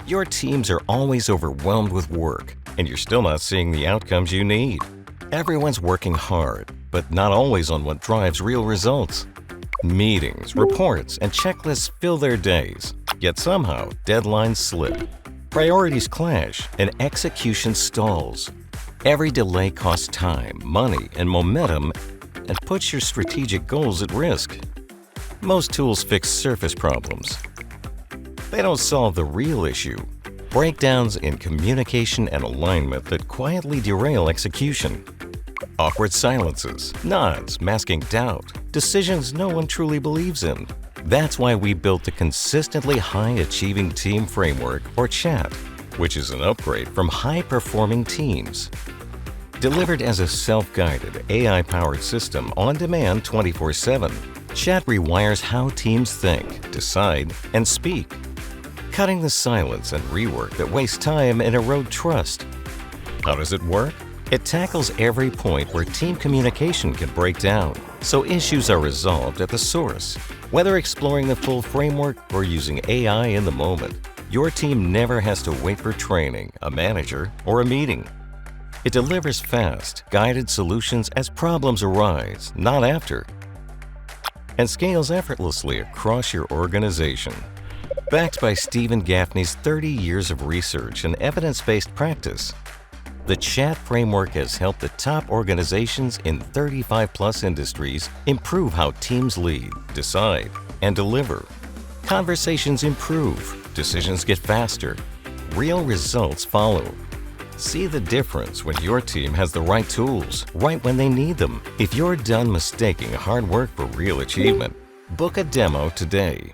Your teams are always overwhelmed with work, and you're still not seeing the outcomes you need. Everyone's working hard, but not always on what drives real results. Meetings, reports, and checklists fill their days, yet somehow deadlines slip. Priorities clash, and execution stalls. Every delay costs time, money, and momentum, and puts your strategic goals at risk. Most tools fix surface problems. They don't solve the real issue: breakdowns in communication and alignment that quietly derail execution. Awkward silences, nods masking doubt, decisions no one truly believes in. That's why we built the Consistently High-Achieving Team Framework, or CHAT, which is an upgrade from high-performing teams. Delivered as a self-guided, AI-powered system on demand 24/7, CHAT rewires how teams think, decide, and speak, cutting the silence and rework that waste time and erode trust. How does it work? It tackles every point where team communication can break down, so issues are resolved at the source. Whether exploring the full framework or using AI in the moment, your team never has to wait for training, a manager, or a meeting. It delivers fast, guided solutions as problems arise, not after, and scales effortlessly across your organization. Backed by Steven Gaffney's 30 years of research and evidence-based practice, the CHAT framework has helped the top organizations in 35+ industries improve how teams lead, decide, and deliver. Conversations improve, decisions get faster, real results follow. See the difference when your team has the right tools, right when they need them. If you're done mistaking hard work for real achievement, book a demo today.